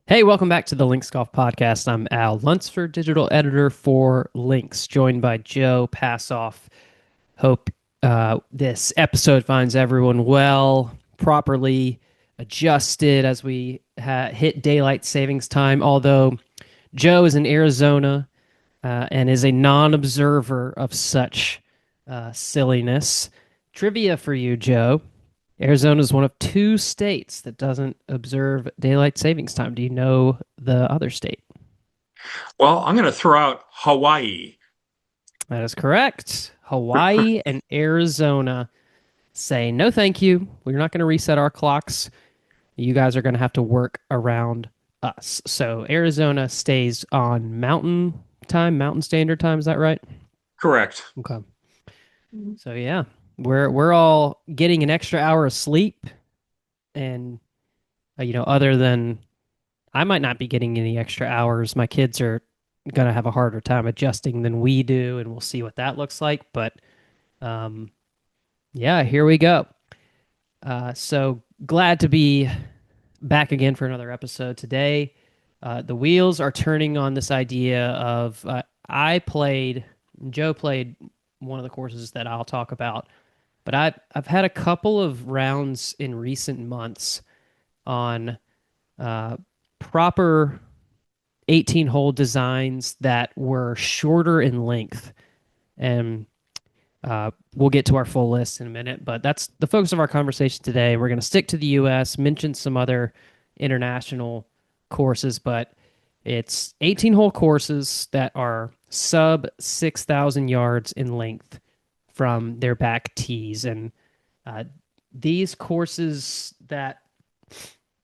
Hey, welcome back to the Links Golf Podcast. I'm Al Lunsford, digital editor for Links, joined by Joe Passoff. Hope this episode finds everyone well, properly adjusted as we hit daylight savings time. Although Joe is in Arizona and is a non observer of such silliness. Trivia for you, Joe. Arizona is one of two states that doesn't observe daylight savings time. Do you know the other state? Well, I'm going to throw out Hawaii. That is correct. Hawaii and Arizona say no, thank you. We're not going to reset our clocks. You guys are going to have to work around us. So Arizona stays on mountain time, mountain standard time. Is that right? Correct. Okay. So yeah, we're all getting an extra hour of sleep, and other than I might not be getting any extra hours. My kids are going to have a harder time adjusting than we do, and we'll see what that looks like. But um, yeah, here we go. So glad to be back again for another episode today. The wheels are turning on this idea of Joe played one of the courses that I'll talk about, but I've had a couple of rounds in recent months on uh, proper 18 hole designs that were shorter in length. And we'll get to our full list in a minute, but that's the focus of our conversation today. We're going to stick to the US, mention some other international courses, but it's 18 hole courses that are sub 6,000 yards in length from their back tees. And uh, these courses that,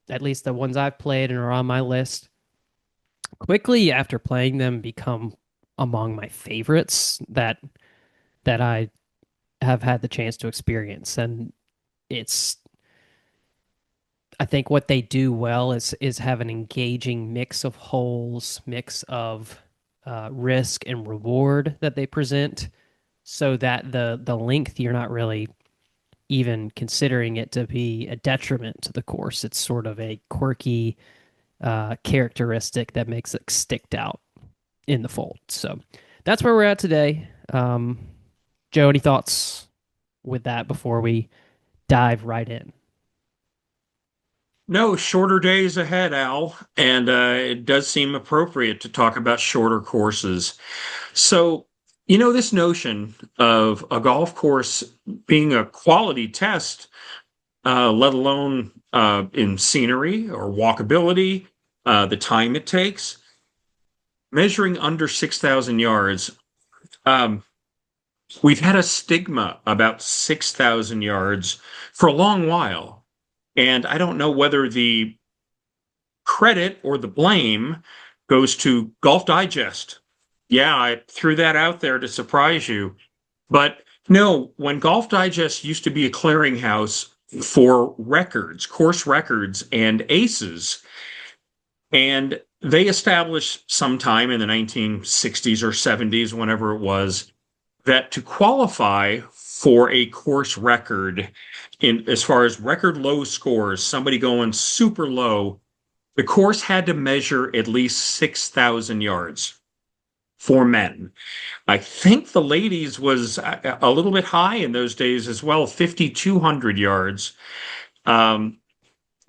at least the ones I've played and are on my list, quickly after playing them become among my favorites that I have had the chance to experience. And it's I think what they do well is have an engaging mix of holes, mix of risk and reward that they present, so that the length you're not really even considering it to be a detriment to the course. It's sort of a quirky characteristic that makes it stick out in the fold. So that's where we're at today. Joe, any thoughts with that before we dive right in? No, shorter days ahead, Al, and it does seem appropriate to talk about shorter courses. So, this notion of a golf course being a quality test, let alone in scenery or walkability, the time it takes, measuring under 6,000 yards. Um, we've had a stigma about 6,000 yards for a long while. And I don't know whether the credit or the blame goes to Golf Digest. Yeah, I threw that out there to surprise you. But no, when Golf Digest used to be a clearinghouse for records, course records, and aces, and they established sometime in the 1960s or 70s, whenever it was, that to qualify for a course record in as far as record low scores, somebody going super low, the course had to measure at least 6,000 yards for men. I think the ladies was a little bit high in those days as well, 5,200 yards. Um,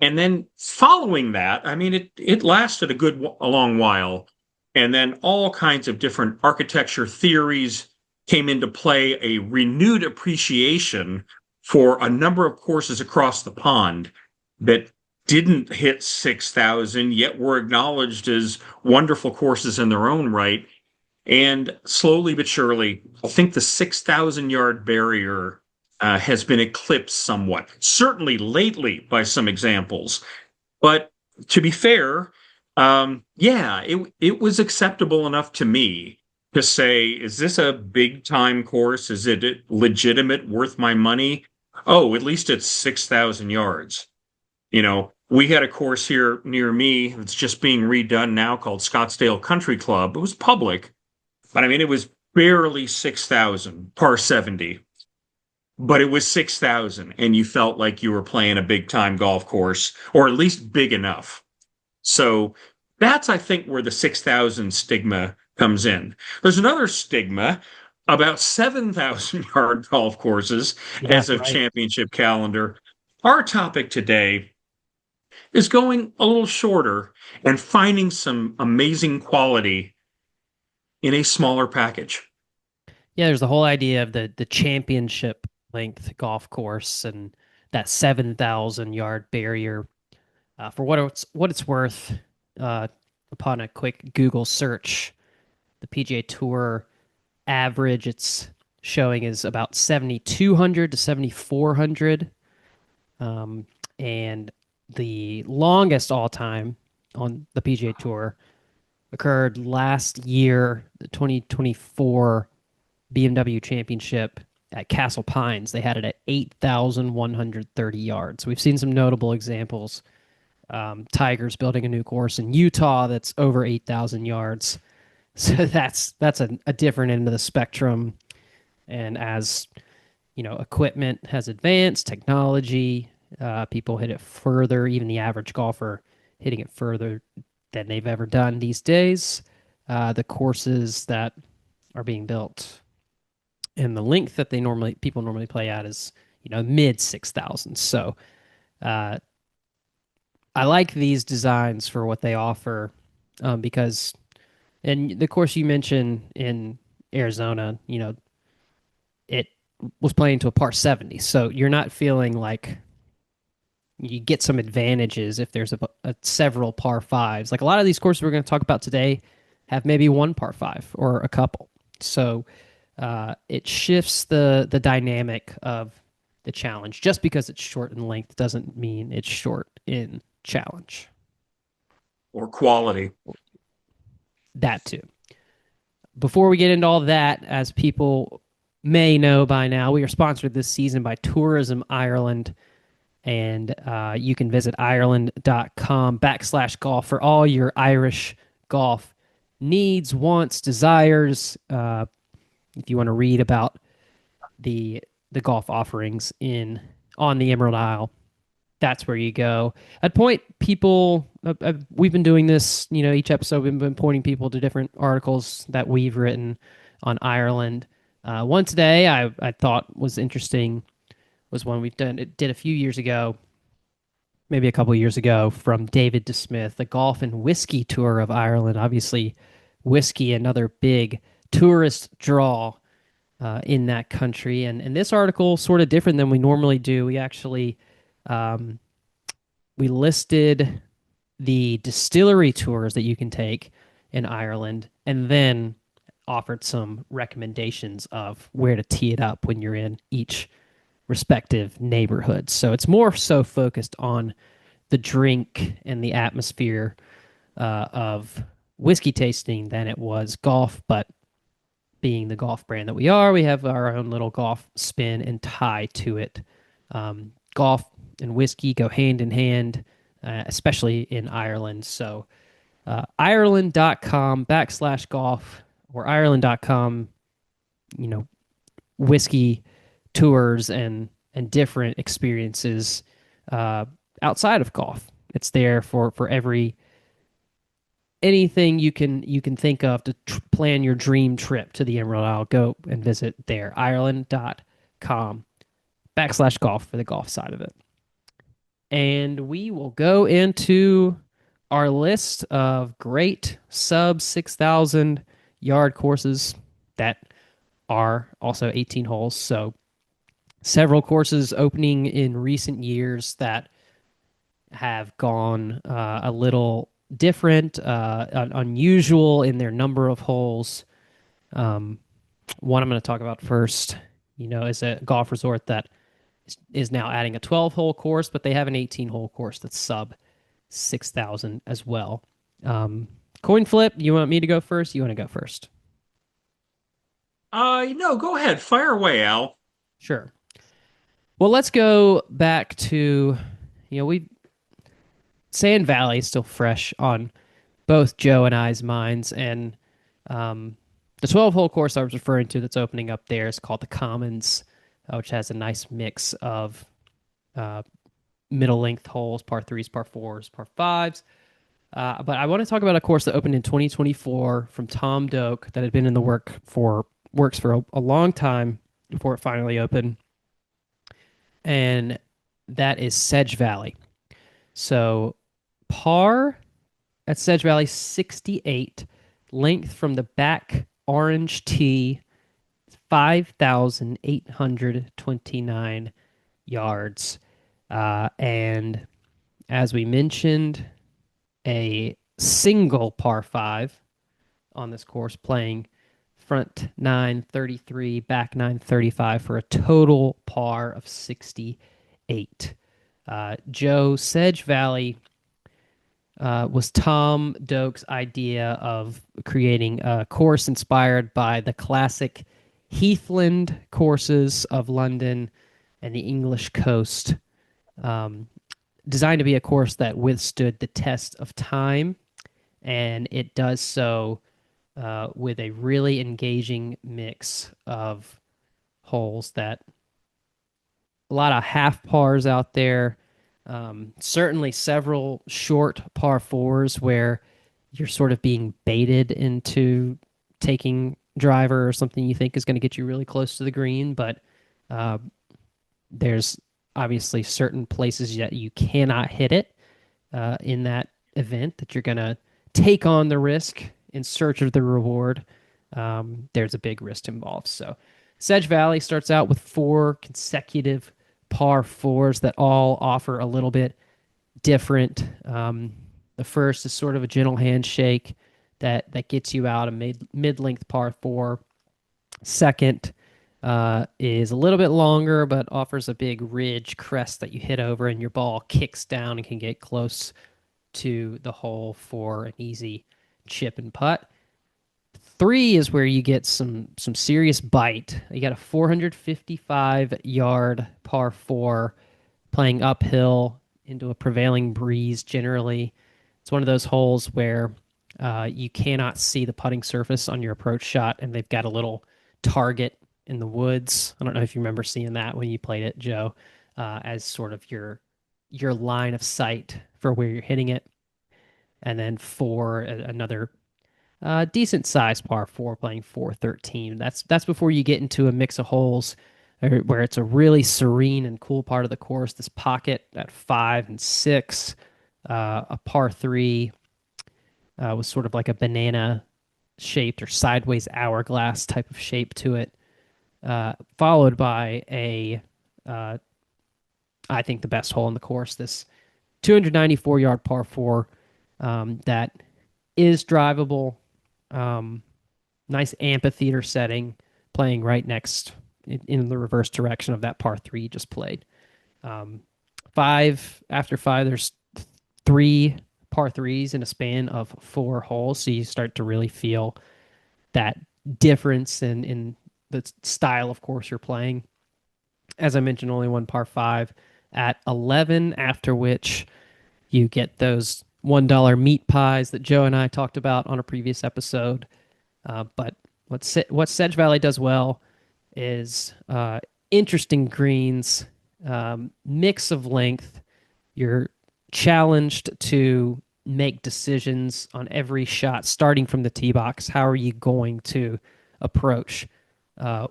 and then following that, I mean, it lasted a long while. And then all kinds of different architecture theories came into play, a renewed appreciation for a number of courses across the pond that didn't hit 6,000, yet were acknowledged as wonderful courses in their own right. And slowly but surely, I think the 6,000 yard barrier has been eclipsed somewhat, certainly lately by some examples. But to be fair, yeah, it was acceptable enough to me to say, is this a big time course? Is it legitimate, worth my money? Oh, at least it's 6,000 yards. We had a course here near me that's just being redone now called Scottsdale Country Club. It was public, but I mean, it was barely 6,000 par 70, but it was 6,000 and you felt like you were playing a big time golf course, or at least big enough. So that's, I think, where the 6,000 stigma comes in. There's another stigma about 7,000 yard golf courses Yeah, as of right. championship calendar. Our topic today is going a little shorter and finding some amazing quality in a smaller package. Yeah, there's the whole idea of the championship length golf course and that 7,000 yard barrier. For what it's worth, uh, upon a quick Google search, the PGA Tour average it's showing is about 7,200 to 7,400, um, and the longest all time on the PGA Tour occurred last year, the 2024 BMW Championship at Castle Pines. They had it at 8,130 yards. We've seen some notable examples. Tigers building a new course in Utah that's over 8,000 yards. So that's a different end of the spectrum. And as equipment has advanced, technology, people hit it further. Even the average golfer hitting it further than they've ever done these days. The courses that are being built and the length that people normally play at is mid 6,000. So uh, I like these designs for what they offer, because and the course you mentioned in Arizona, it was playing to a par 70, so you're not feeling like you get some advantages if there's a several par fives. Like a lot of these courses we're going to talk about today have maybe one par five or a couple. So it shifts the dynamic of the challenge. Just because it's short in length doesn't mean it's short in challenge. Or quality. That too. Before we get into all that, as people may know by now, we are sponsored this season by Tourism Ireland. And you can visit ireland.com/golf for all your Irish golf needs, wants, desires. If you want to read about the golf offerings in on the Emerald Isle, that's where you go. I'd point people. We've been doing this, each episode we've been pointing people to different articles that we've written on Ireland. One today I thought was interesting was one did a few years ago, maybe a couple of years ago, from David DeSmith, the golf and whiskey tour of Ireland. Obviously, whiskey, another big tourist draw in that country. And this article sort of different than we normally do. We actually um, we listed the distillery tours that you can take in Ireland, and then offered some recommendations of where to tee it up when you're in each respective neighborhoods. So it's more so focused on the drink and the atmosphere of whiskey tasting than it was golf. But being the golf brand that we are, we have our own little golf spin and tie to it. Golf and whiskey go hand in hand, especially in Ireland. So Ireland.com/golf or Ireland.com, whiskey tours and different experiences outside of golf. It's there for anything you can think of to plan your dream trip to the Emerald Isle. Go and visit there. Ireland.com/golf for the golf side of it. And we will go into our list of great sub 6,000 yard courses that are also 18 holes. So several courses opening in recent years that have gone a little different, unusual in their number of holes. One I'm going to talk about first, is a golf resort that is now adding a 12-hole course, but they have an 18-hole course that's sub 6,000 as well. Coin flip, you want me to go first? You want to go first? No, go ahead. Fire away, Al. Sure. Well, let's go back to, we Sand Valley is still fresh on both Joe and I's minds, and the 12-hole course I was referring to that's opening up there is called the Commons, which has a nice mix of middle length holes, par threes, par fours, par fives. But I want to talk about a course that opened in 2024 from Tom Doak that had been in the works for a long time before it finally opened, and that is Sedge Valley. So par at Sedge Valley 68, length from the back orange tee 5,829 yards. And as we mentioned, a single par five on this course, playing front 933, back 935 for a total par of 68. Joe, Sedge Valley was Tom Doak's idea of creating a course inspired by the classic Heathland courses of London and the English coast, um, designed to be a course that withstood the test of time, and it does so with a really engaging mix of holes that a lot of half pars out there. Certainly several short par fours where you're sort of being baited into taking driver or something you think is going to get you really close to the green, but uh, there's obviously certain places that you cannot hit it in that event that you're going to take on the risk in search of the reward. There's a big risk involved. So Sedge Valley starts out with four consecutive par fours that all offer a little bit different. The first is sort of a gentle handshake that gets you out a mid length par four. Second is a little bit longer, but offers a big ridge crest that you hit over, and your ball kicks down and can get close to the hole for an easy chip and putt. Three is where you get some serious bite. You got a 455-yard par four, playing uphill into a prevailing breeze. Generally, it's one of those holes where you cannot see the putting surface on your approach shot, and they've got a little target in the woods. I don't know if you remember seeing that when you played it, Joe, as sort of your line of sight for where you're hitting it. And then four, another decent size par four, playing 413. That's before you get into a mix of holes where it's a really serene and cool part of the course. This pocket at 5 and 6, a par three was sort of like a banana shaped or sideways hourglass type of shape to it, followed by I think the best hole in the course, this 294-yard par four that is drivable. Nice amphitheater setting, playing right next in the reverse direction of that par three you just played. After five, there's three par threes in a span of four holes, so you start to really feel that difference in the style of course you're playing. As I mentioned, only one par five at 11, after which you get those $1 meat pies that Joe and I talked about on a previous episode. But what Sedge Valley does well is interesting greens, mix of length. You're challenged to make decisions on every shot, starting from the tee box. How are you going to approach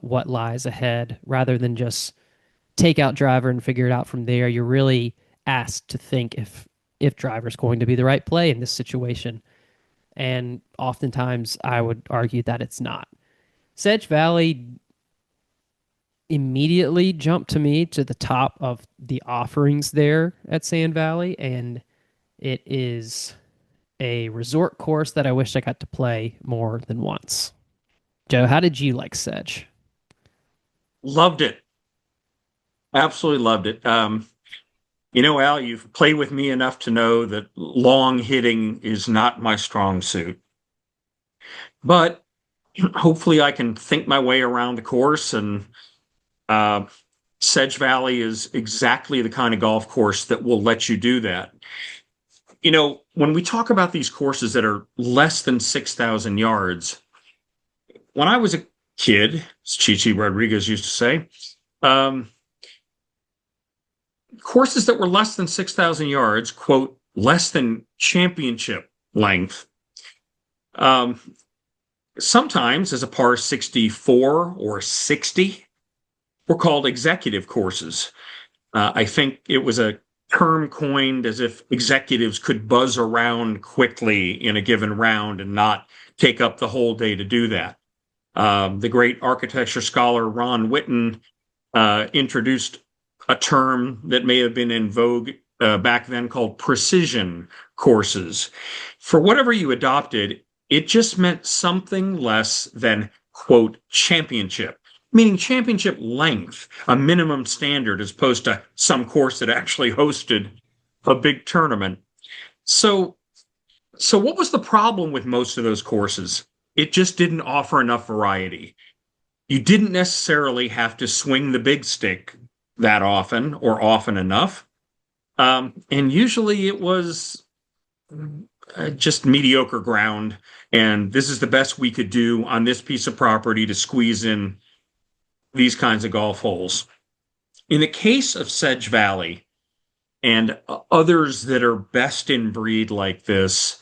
what lies ahead, rather than just take out driver and figure it out from there? You're really asked to think if driver's going to be the right play in this situation. And oftentimes I would argue that it's not. Sedge Valley immediately jumped to me to the top of the offerings there at Sand Valley, and it is a resort course that I wish I got to play more than once. Joe, how did you like Sedge? Loved it. Absolutely loved it. Al, you've played with me enough to know that long hitting is not my strong suit. But hopefully I can think my way around the course, and uh, Sedge Valley is exactly the kind of golf course that will let you do that. When we talk about these courses that are less than 6,000 yards, when I was a kid, as Chichi Rodriguez used to say, courses that were less than 6,000 yards, quote, less than championship length. Um, Sometimes as a par 64 or 60, were called executive courses. I think it was a term coined as if executives could buzz around quickly in a given round and not take up the whole day to do that. The great architecture scholar Ron Whitten introduced a term that may have been in vogue back then called precision courses. For whatever you adopted, it just meant something less than, quote, championship, meaning championship length, a minimum standard, as opposed to some course that actually hosted a big tournament. So, so what was the problem with most of those courses? It just didn't offer enough variety. You didn't necessarily have to swing the big stick that often or often enough. And usually it was just mediocre ground. And this is the best we could do on this piece of property to squeeze in these kinds of golf holes. In the case of Sedge Valley and others that are best in breed like this,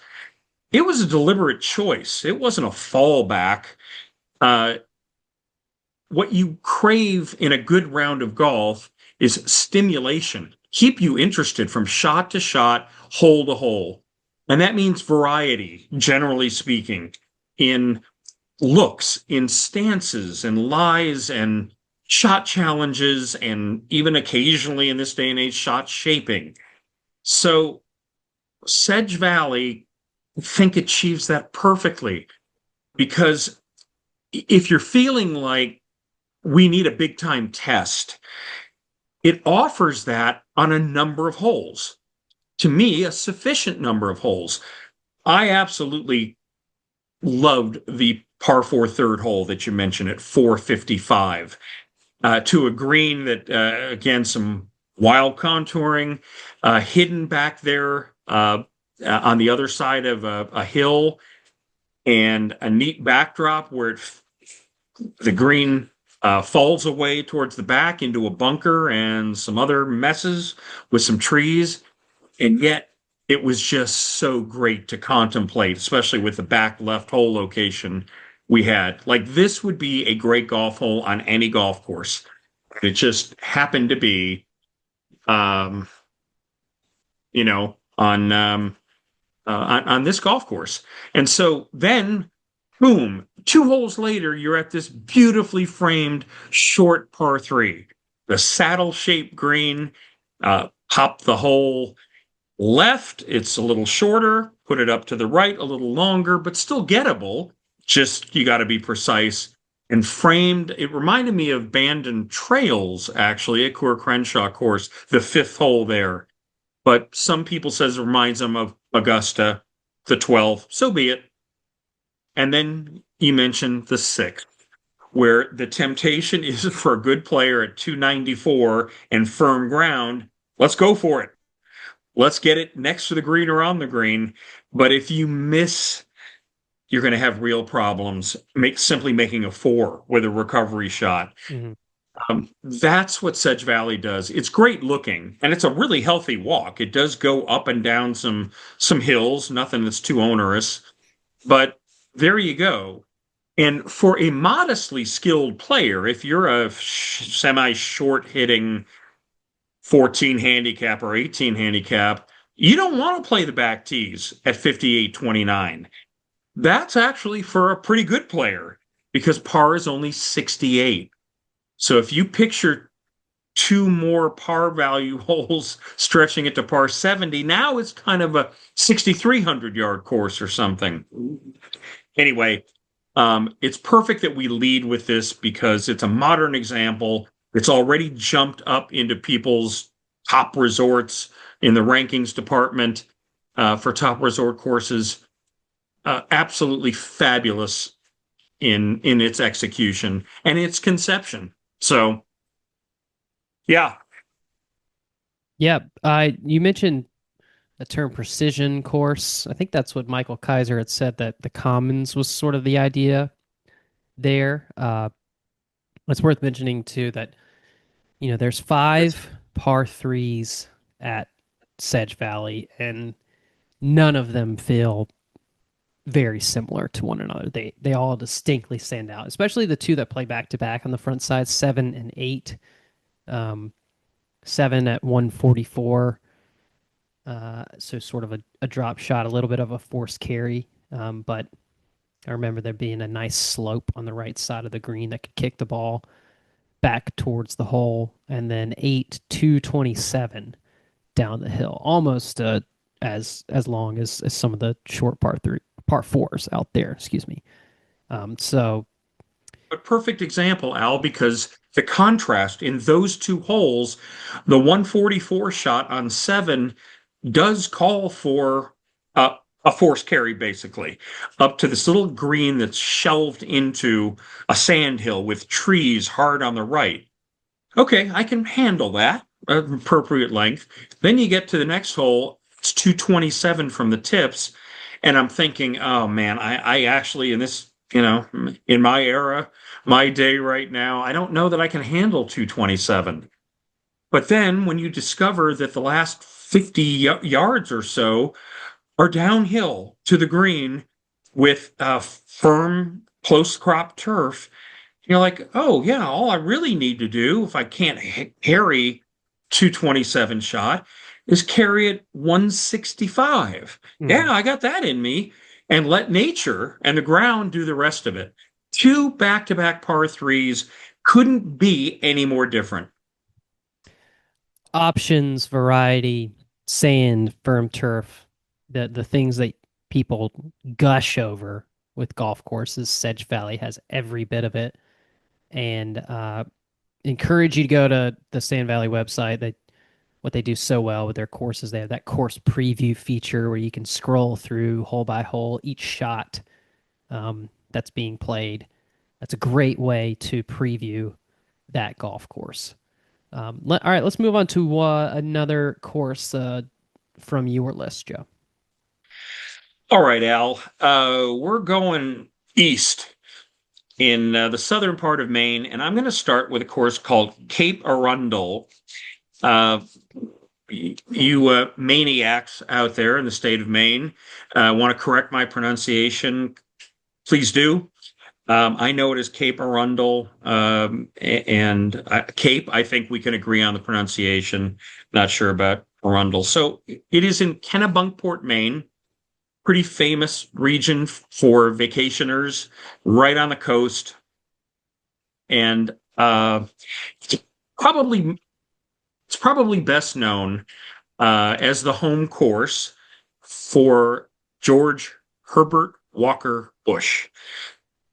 it was a deliberate choice. It wasn't a fallback. Uh, what you crave in a good round of golf is stimulation, keep you interested from shot to shot, hole to hole. And that means variety, generally speaking, in looks, in stances and lies and shot challenges, and even occasionally in this day and age, shot shaping. So Sedge Valley, I think, achieves that perfectly because if you're feeling like we need a big time test, it offers that on a number of holes. To me, a sufficient number of holes. I absolutely loved the par four third hole that you mentioned at 455 to a green that, again, some wild contouring, hidden back there on the other side of a hill, and a neat backdrop where the green falls away towards the back into a bunker and some other messes with some trees. And yet it was just so great to contemplate, especially with the back left hole location we had. Like this would be a great golf hole on any golf course. It just happened to be, um, on this golf course. And so then, boom, 2 holes later, you're at this beautifully framed short par three, the saddle shaped green. Pop the hole left, it's a little shorter, put it up to the right, a little longer, but still gettable. Just you got to be precise. And framed, it reminded me of Bandon Trails, actually, at Coeur Crenshaw course, the fifth hole there. But some people says it reminds them of Augusta, the 12th. So be it. And then you mentioned the sixth, where the temptation is for a good player at 294 and firm ground. Let's go for it. Let's get it next to the green or on the green. But if you miss, you're going to have real problems simply making a four with a recovery shot. Mm-hmm. That's what Sedge Valley does. It's great looking, and it's a really healthy walk. It does go up and down some hills, nothing that's too onerous. But there you go. And for a modestly skilled player, if you're a semi-short hitting 14 handicap or 18 handicap, you don't want to play the back tees at 58.29. That's actually for a pretty good player because par is only 68. So if you picture two more par value holes stretching it to par 70, now it's kind of a 6,300 yard course or something. Anyway, it's perfect that we lead with this because it's a modern example. It's already jumped up into people's top resorts in the rankings department for top resort courses. Absolutely fabulous in its execution and its conception. So, yeah. Yeah, you mentioned the term precision course. I think that's what Michael Kaiser had said, that the Commons was sort of the idea there. It's worth mentioning too that there's 5 par 3s at Sedge Valley, and none of them feel very similar to one another. They all distinctly stand out, especially the two that play back to back on the front side, 7 and 8. Um, 7 at 144. So sort of a drop shot, a little bit of a forced carry. But I remember there being a nice slope on the right side of the green that could kick the ball back towards the hole. And then 8, 227 down the hill, almost as long as some of the short par fours out there. Excuse me. So A perfect example, Al, because the contrast in those two holes, the 144 shot on 7 does call for a force carry, basically, up to this little green that's shelved into a sand hill with trees hard on the right. Okay, I can handle that, appropriate length. Then you get to the next hole, it's 227 from the tips, and I'm thinking, oh man, I actually, in this, in my era, my day right now, I don't know that I can handle 227. But then when you discover that the last 50 yards or so are downhill to the green with firm, close crop turf, you're like, oh, yeah, all I really need to do if I can't carry 227 shot is carry it 165. Yeah, mhm. I got that in me. And let nature and the ground do the rest of it. Two back-to-back par threes couldn't be any more different. Options, variety, sand, firm turf, the things that people gush over with golf courses. Sedge Valley has every bit of it, and encourage you to go to the Sand Valley website. They what they do so well with their courses. They have that course preview feature where you can scroll through hole by hole each shot that's being played. That's a great way to preview that golf course. All right, let's move on to another course from your list, Joe. All right, Al. We're going east in the southern part of Maine, and I'm going to start with a course called Cape Arundel. Uh, you maniacs out there in the state of Maine want to correct my pronunciation, please do. I know it as Cape Arundel, and Cape, I think we can agree on the pronunciation. Not sure about Arundel. So it is in Kennebunkport, Maine. Pretty famous region for vacationers, right on the coast. And it's probably it's probably best known as the home course for George Herbert Walker Bush.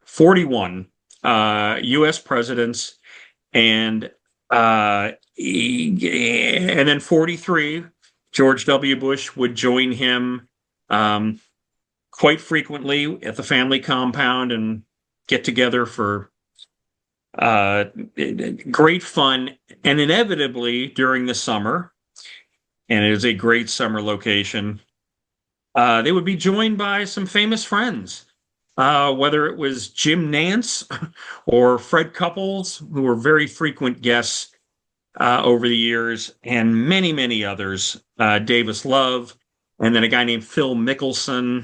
41 U.S. presidents, and then 43, George W. Bush would join him quite frequently at the family compound and get together for uh, great fun, and inevitably during the summer, and it is a great summer location, they would be joined by some famous friends. Whether it was Jim Nance or Fred Couples, who were very frequent guests over the years, and many, many others. Davis Love, and then a guy named Phil Mickelson,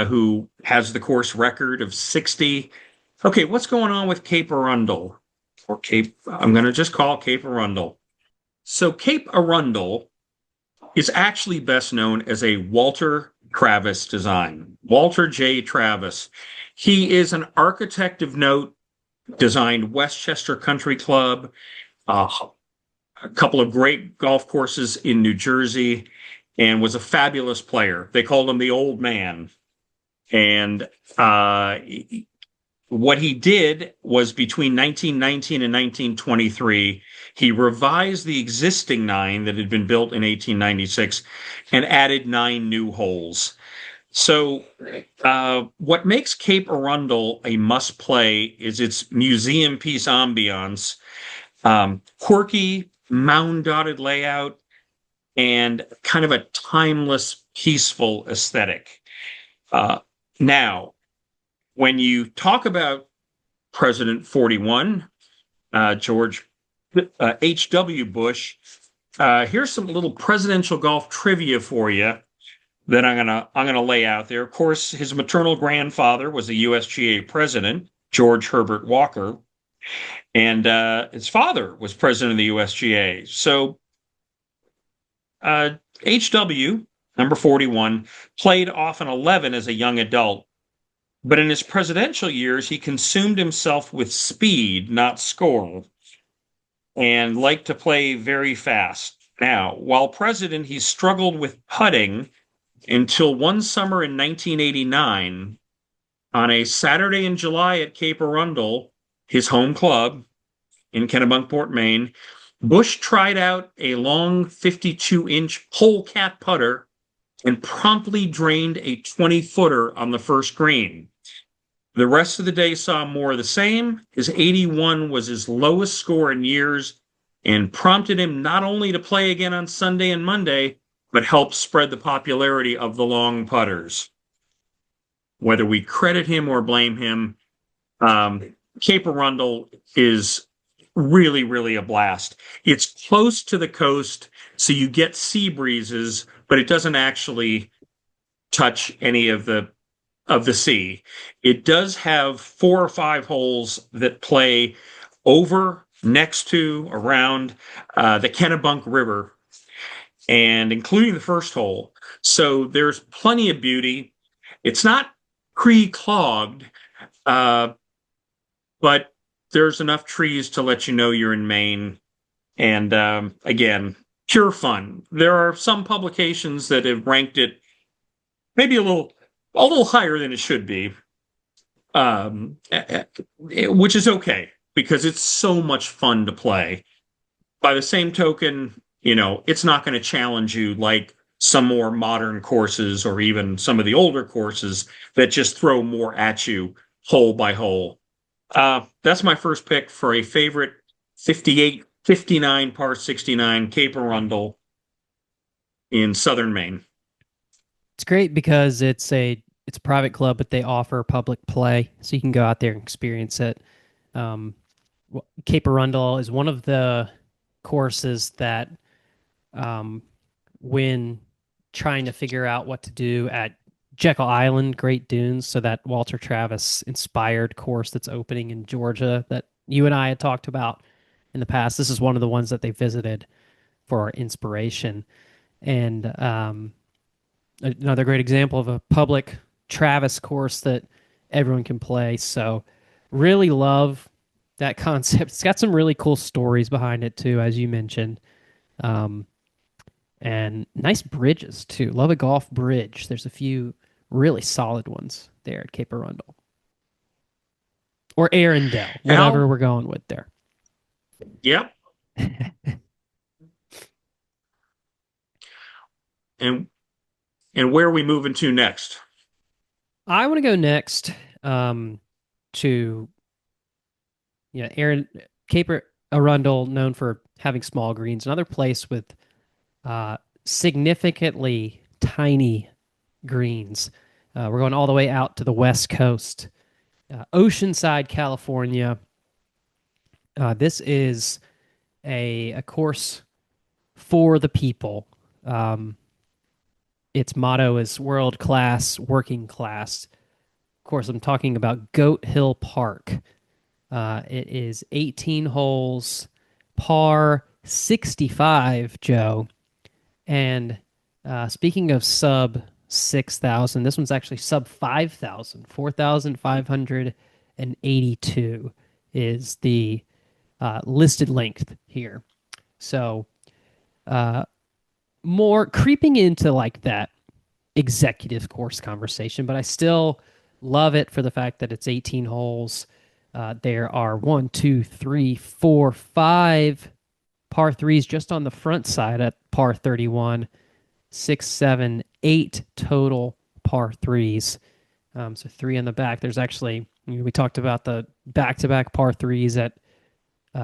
who has the course record of 60. Okay, what's going on with Cape Arundel? Or Cape, I'm going to just call it Cape Arundel. So Cape Arundel is actually best known as a Walter Travis design. Walter J. Travis. He is an architect of note, designed Westchester Country Club, uh, a couple of great golf courses in New Jersey, and was a fabulous player. They called him the old man. And what he did was between 1919 and 1923, he revised the existing 9 that had been built in 1896 and added 9 new holes. So, what makes Cape Arundel a must play is its museum piece ambiance, quirky, mound dotted layout, and kind of a timeless, peaceful aesthetic. Now, when you talk about President 41, George H.W. Bush, here's some little presidential golf trivia for you. that I'm gonna lay out there. Of course, his maternal grandfather was a USGA president, George Herbert Walker, and his father was president of the USGA. So HW, number 41, played off an 11 as a young adult, but in his presidential years, he consumed himself with speed, not score, and liked to play very fast. Now, while president, he struggled with putting until one summer in 1989, on a Saturday in July at Cape Arundel, his home club in Kennebunkport, Maine, Bush tried out a long 52-inch polecat putter and promptly drained a 20-footer on the first green. The rest of the day saw more of the same. His 81 was his lowest score in years and prompted him not only to play again on Sunday and Monday, but helped spread the popularity of the long putters. Whether we credit him or blame him, Cape Arundel is really, really a blast. It's close to the coast, so you get sea breezes, but it doesn't actually touch any of the sea. It does have 4 or 5 holes that play over, next to, around the Kennebunk River, and including the first hole. So there's plenty of beauty. It's not pre-clogged, but there's enough trees to let you know you're in Maine. And again, pure fun. There are some publications that have ranked it maybe a little higher than it should be, which is okay because it's so much fun to play. By the same token, it's not going to challenge you like some more modern courses or even some of the older courses that just throw more at you hole by hole. That's my first pick for a favorite 58, 59 par 69 Cape Arundel in southern Maine. It's great because it's a private club, but they offer public play, so you can go out there and experience it. Um, Cape Arundel is one of the courses that, when trying to figure out what to do at Jekyll Island, Great Dunes, so that Walter Travis inspired course that's opening in Georgia that you and I had talked about in the past. This is one of the ones that they visited for our inspiration. And another great example of a public Travis course that everyone can play. So really love that concept. It's got some really cool stories behind it too, as you mentioned. And nice bridges too. Love a golf bridge. There's a few really solid ones there at Cape Arundel. Or Arundel, whatever we're going with there. Yep. and where are we moving to next? I want to go next to Cape Arundel, known for having small greens. Another place with significantly tiny greens. We're going all the way out to the West Coast, Oceanside, California. This is a course for the people. Its motto is world class, working class. Of course, I'm talking about Goat Hill Park. It is 18 holes, par 65, Joe. And speaking of sub 6,000, this one's actually sub 5,000. 4,582 is the listed length here. So more creeping into like that executive course conversation, but I still love it for the fact that it's 18 holes. There are 1, 2, 3, 4, 5 par threes just on the front side at par 31, 6, 7, 8 total par threes. So 3 on the back. There's actually, we talked about the back-to-back par threes at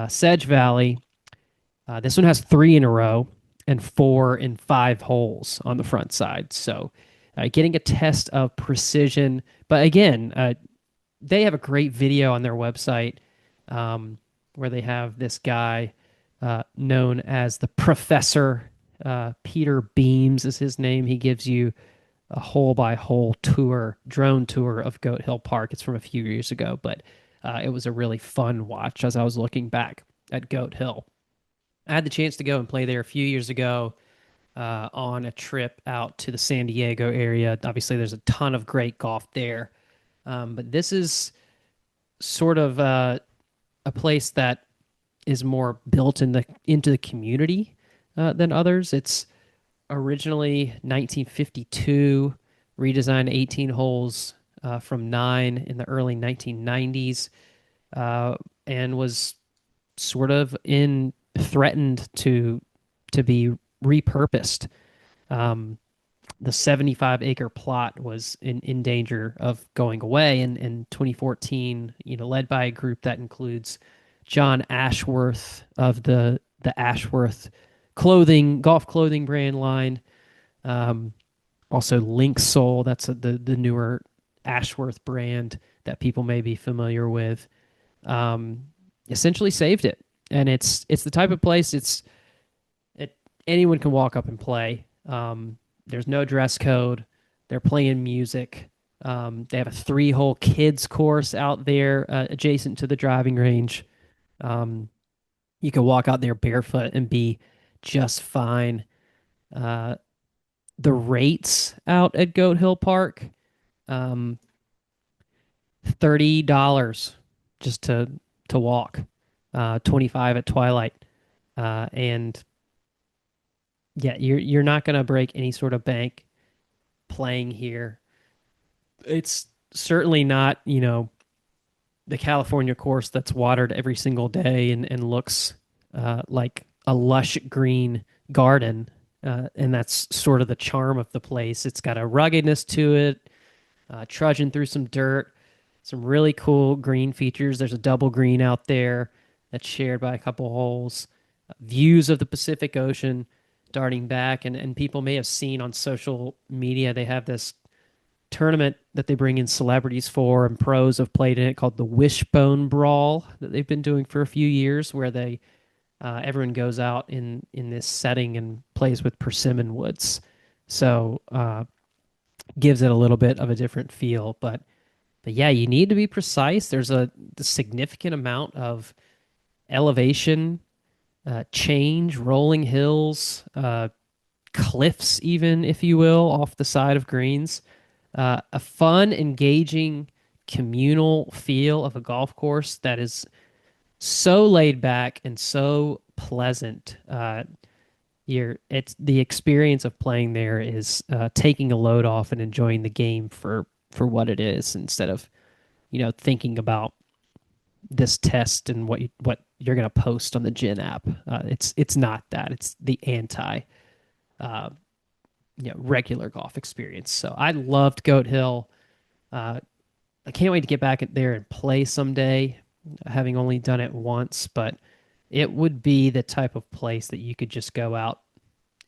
Sedge Valley. This one has 3 in a row and 4 in 5 holes on the front side. So getting a test of precision. But again, they have a great video on their website where they have this guy known as the Professor. Peter Beams is his name. He gives you a hole by hole tour, drone tour of Goat Hill Park. It's from a few years ago, but it was a really fun watch as I was looking back at Goat Hill. I had the chance to go and play there a few years ago on a trip out to the San Diego area. Obviously, there's a ton of great golf there, but this is sort of a place that is more built into the community than others. It's originally 1952, redesigned 18 holes from nine in the early 1990s, and was sort of in threatened to be repurposed. Um, the 75-acre plot was in danger of going away in 2014, led by a group that includes John Ashworth of the Ashworth golf clothing brand line. Um, Also Link Soul, that's the newer Ashworth brand that people may be familiar with. Um, Essentially saved it, and it's the type of place it anyone can walk up and play. There's no dress code. They're playing music. They have a three-hole kids course out there adjacent to the driving range. Um, you can walk out there barefoot and be just fine. Uh, the rates out at Goat Hill Park, um, $30 just to walk, 25 at twilight, and yeah, you're not gonna break any sort of bank playing here. It's certainly not, the California course that's watered every single day and looks like a lush green garden. And that's sort of the charm of the place. It's got a ruggedness to it, trudging through some dirt, some really cool green features. There's a double green out there that's shared by a couple holes, views of the Pacific Ocean darting back. And people may have seen on social media, they have this tournament that they bring in celebrities for, and pros have played in it, called the Wishbone Brawl, that they've been doing for a few years, where they everyone goes out in this setting and plays with persimmon woods. So gives it a little bit of a different feel, but yeah, you need to be precise. There's a significant amount of elevation change, rolling hills, cliffs, even, if you will, off the side of greens. A fun, engaging, communal feel of a golf course that is so laid back and so pleasant. It's the experience of playing there is taking a load off and enjoying the game for what it is, instead of thinking about this test and what you're going to post on the Gin app. It's not that. It's the anti uh, regular golf experience. So I loved Goat Hill. I can't wait to get back there and play someday, having only done it once, but it would be the type of place that you could just go out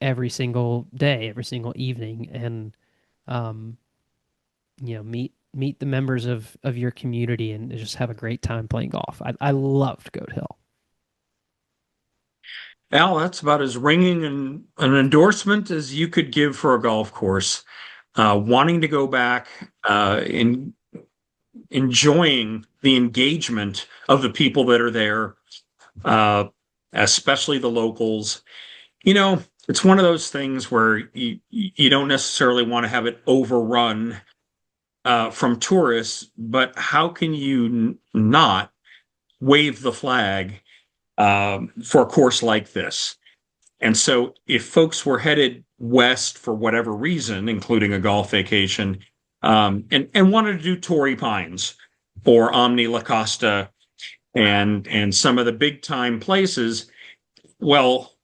every single day, every single evening, and um, meet the members of your community and just have a great time playing golf. I loved Goat Hill. Al, that's about as ringing an endorsement as you could give for a golf course. Wanting to go back, in enjoying the engagement of the people that are there, uh, especially the locals. It's one of those things where you don't necessarily want to have it overrun from tourists, but how can you not wave the flag for a course like this? And so if folks were headed west for whatever reason, including a golf vacation, and wanted to do Torrey Pines or Omni La Costa and some of the big time places, well,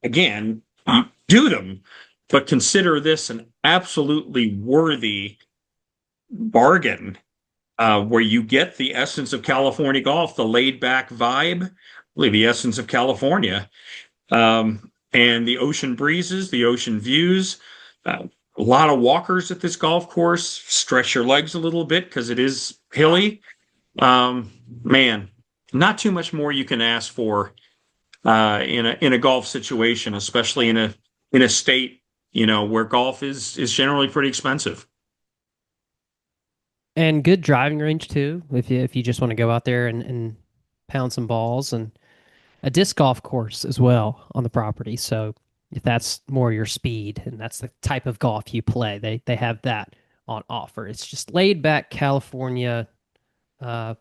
again, do them, but consider this an absolutely worthy bargain, where you get the essence of California golf, the laid back vibe, really the essence of California, and the ocean breezes, the ocean views. A lot of walkers at this golf course. Stretch your legs a little bit because it is hilly. Man, not too much more you can ask for in a golf situation, especially in a state where golf is generally pretty expensive. And good driving range too, if you just want to go out there and pound some balls, and a disc golf course as well on the property. So if that's more your speed and that's the type of golf you play, they have that on offer. It's just laid back California. Uh,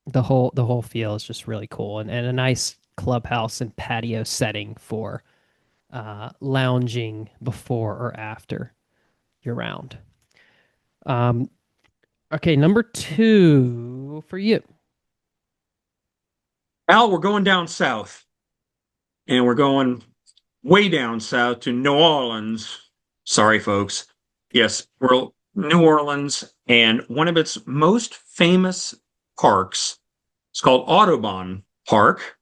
the whole feel is just really cool, and a nice clubhouse and patio setting for lounging before or after your round. Um, okay, number two for you. Al, we're going down south, and we're going way down south to New Orleans. Sorry, folks. Yes, we're New Orleans, and one of its most famous parks is called Audubon Park,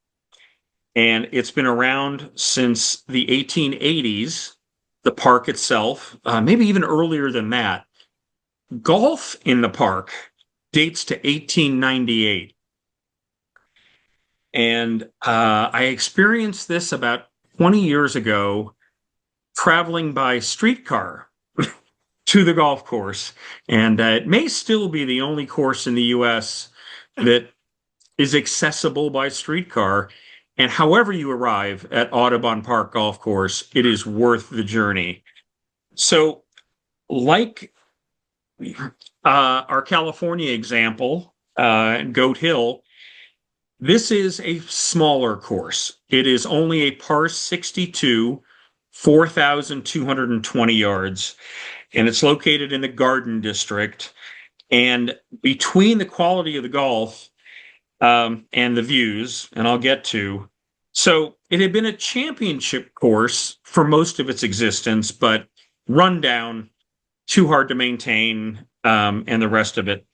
and it's been around since the 1880s. The park itself, maybe even earlier than that. Golf in the park dates to 1898. And I experienced this about 20 years ago traveling by streetcar to the golf course. And it may still be the only course in the US that is accessible by streetcar. And however you arrive at Audubon Park Golf Course, it is worth the journey. So, like our California example, Goat Hill, this is a smaller course. It is only a par 62, 4,220 yards, and it's located in the Garden District. And between the quality of the golf and the views, and I'll get to, so it had been a championship course for most of its existence, but run down, too hard to maintain, and the rest of it.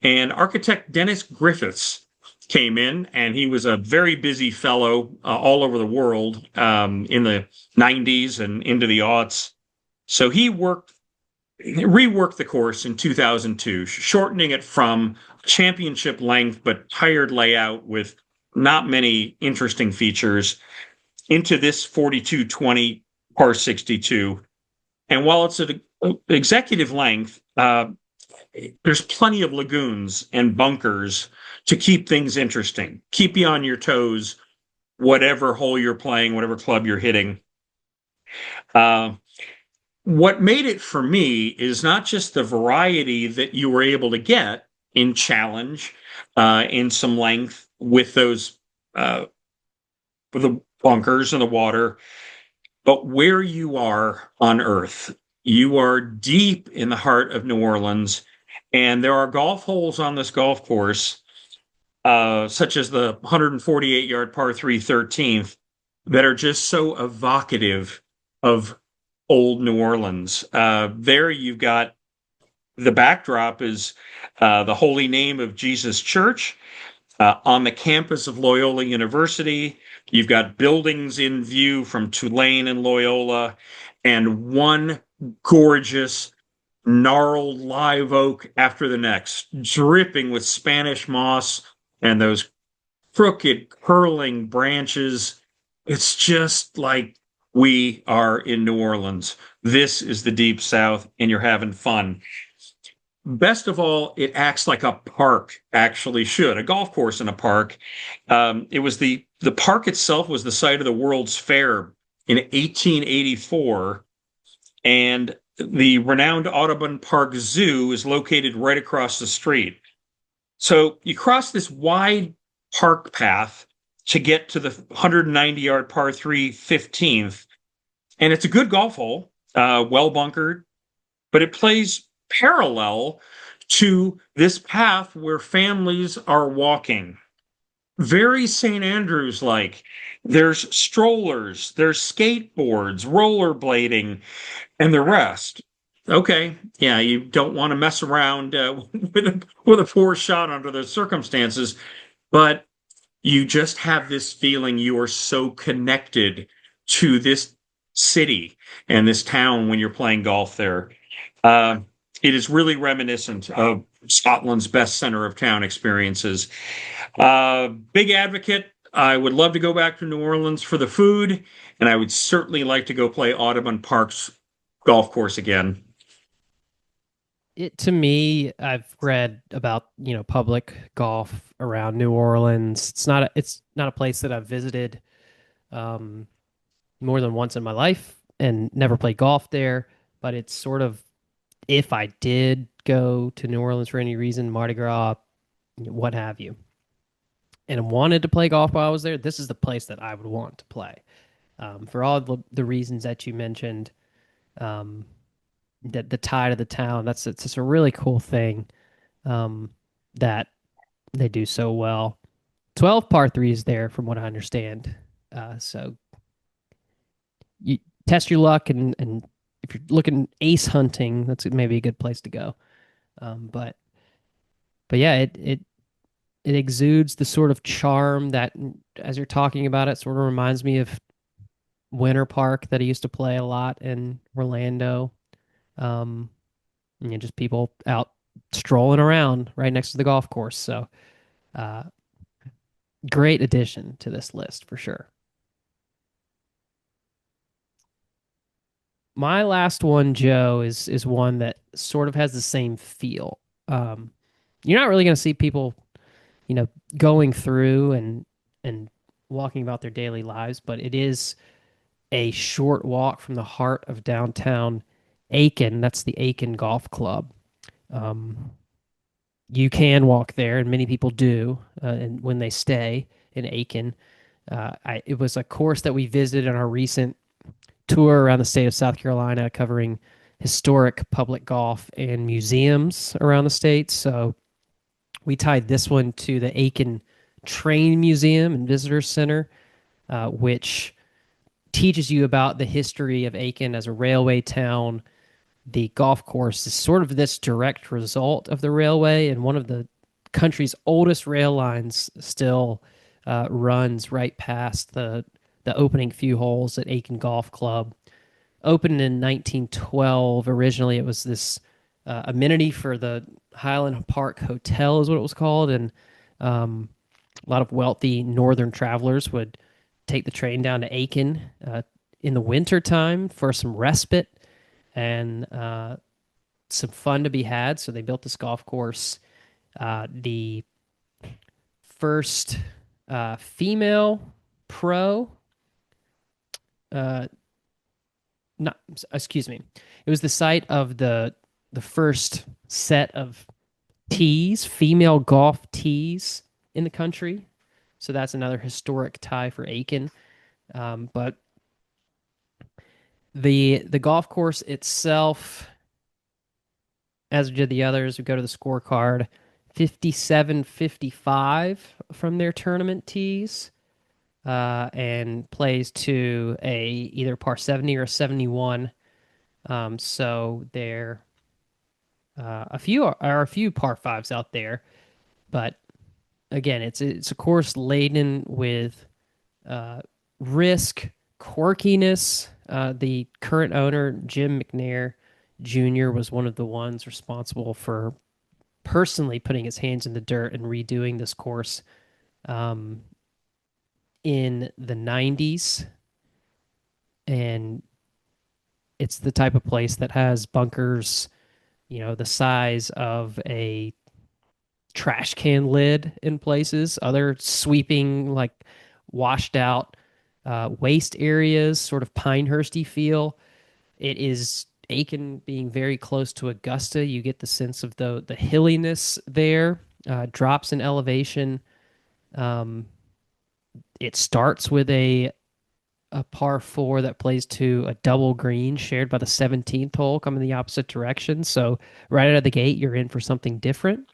And architect Dennis Griffiths came in, and he was a very busy fellow all over the world in the 90s and into the aughts. So he reworked the course in 2002, shortening it from championship length but tired layout with not many interesting features into this 4220 par 62. And while it's an executive length, there's plenty of lagoons and bunkers to keep things interesting, keep you on your toes, whatever hole you're playing, whatever club you're hitting. What made it for me is not just the variety that you were able to get in challenge, in some length with those, with the bunkers and the water, but where you are on Earth. You are deep in the heart of New Orleans, and there are golf holes on this golf course, such as the 148-yard par 3 13th, that are just so evocative of old New Orleans. There you've got the backdrop is the Holy Name of Jesus Church on the campus of Loyola University. You've got buildings in view from Tulane and Loyola, and one gorgeous gnarled live oak after the next, dripping with Spanish moss and those crooked, curling branches. It's just like we are in New Orleans. This is the Deep South, and you're having fun. Best of all, it acts like a park actually should, a golf course in a park. It was the park itself was the site of the World's Fair in 1884, and the renowned Audubon Park Zoo is located right across the street. So you cross this wide park path to get to the 190-yard par 3 15th, and it's a good golf hole, well bunkered, but it plays parallel to this path where families are walking. Very St. Andrews like. There's strollers, there's skateboards, rollerblading, and the rest. Okay, yeah, you don't want to mess around with a poor shot under those circumstances, but you just have this feeling you are so connected to this city and this town when you're playing golf there. It is really reminiscent of Scotland's best center of town experiences. Big advocate I would love to go back to New Orleans for the food, and I would certainly like to go play Audubon Park's golf course again. It to me, I've read about, public golf around New Orleans. It's not a place that I've visited um, more than once in my life and never played golf there, but it's sort of, if I did go to New Orleans for any reason, Mardi Gras, what have you, and wanted to play golf while I was there, this is the place that I would want to play. For all the reasons that you mentioned, um, that the tie to the town, it's just a really cool thing um, that they do so well. 12 par threes there, from what I understand. So you test your luck, and if you're looking ace hunting, that's maybe a good place to go. But yeah, it exudes the sort of charm that, as you're talking about it, sort of reminds me of Winter Park that I used to play a lot in Orlando. Um, just people out strolling around right next to the golf course. So, uh, great addition to this list for sure. My last one, Joe, is one that sort of has the same feel. Um, you're not really going to see people, you know, going through and walking about their daily lives, but it is a short walk from the heart of downtown Aiken. That's the Aiken Golf Club. Um, you can walk there, and many people do, and when they stay in Aiken. It was a course that we visited on our recent tour around the state of South Carolina, covering historic public golf and museums around the state. So we tied this one to the Aiken Train Museum and Visitor Center, which teaches you about the history of Aiken as a railway town. The golf course is sort of this direct result of the railway, and one of the country's oldest rail lines still runs right past the opening few holes at Aiken Golf Club. Opened in 1912. Originally, it was this amenity for the Highland Park Hotel, is what it was called, and um, a lot of wealthy northern travelers would take the train down to Aiken in the winter time for some respite and some fun to be had. So they built this golf course. The first female pro, uh, not excuse me, it was the site of the first set of tees, female golf tees in the country. So that's another historic tie for Aiken. But the golf course itself, as did the others, we go to the scorecard. 57-55 from their tournament tees, and plays to a either par 70 or 71. So there a few par fives out there, but again, it's a course laden with risk, quirkiness. The current owner, Jim McNair Jr., was one of the ones responsible for personally putting his hands in the dirt and redoing this course um, in the 90s. And it's the type of place that has bunkers, the size of a trash can lid in places, other sweeping, like washed out waste areas, sort of Pinehursty feel. It is Aiken being very close to Augusta. You get the sense of the hilliness there, drops in elevation. Um, it starts with a par four that plays to a double green shared by the 17th hole coming the opposite direction. So right out of the gate, you're in for something different.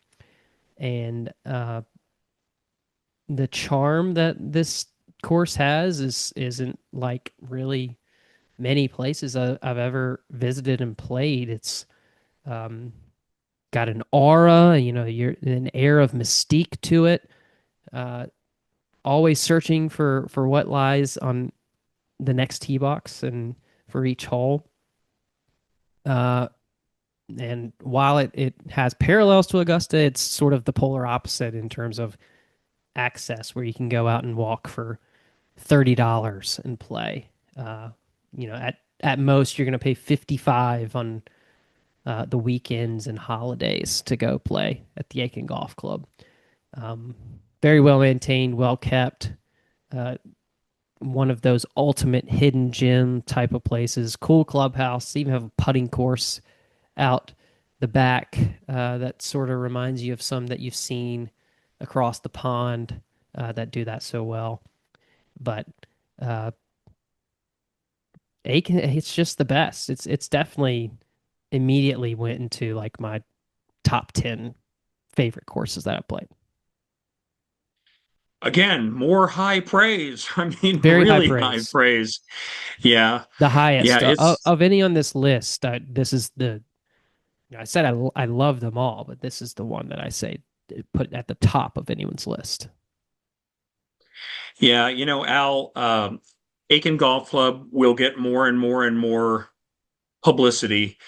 And the charm that this course has isn't like really many places I've ever visited and played. It's um, got an aura, you're an air of mystique to it. Uh, Always searching for what lies on the next tee box and for each hole. Uh, and while it has parallels to Augusta, it's sort of the polar opposite in terms of access where you can go out and walk for $30 and play. Uh, at most you're going to pay 55 on the weekends and holidays to go play at the Aiken Golf Club. Um, Very well maintained, well kept. Uh, One of those ultimate hidden gem type of places. Cool clubhouse. Even have a putting course out the back that sort of reminds you of some that you've seen across the pond that do that so well. But uh, Aiken, it's just the best. It's definitely immediately went into like my top 10 favorite courses that I've played. Again, more high praise. I mean, Very high really high praise. praise. Yeah. The Yeah, highest it's of any on this list. This is the, I said I love them all, but this is the one that I say put at the top of anyone's list. yeah, Al, Aiken Golf Club will get more and more and more publicity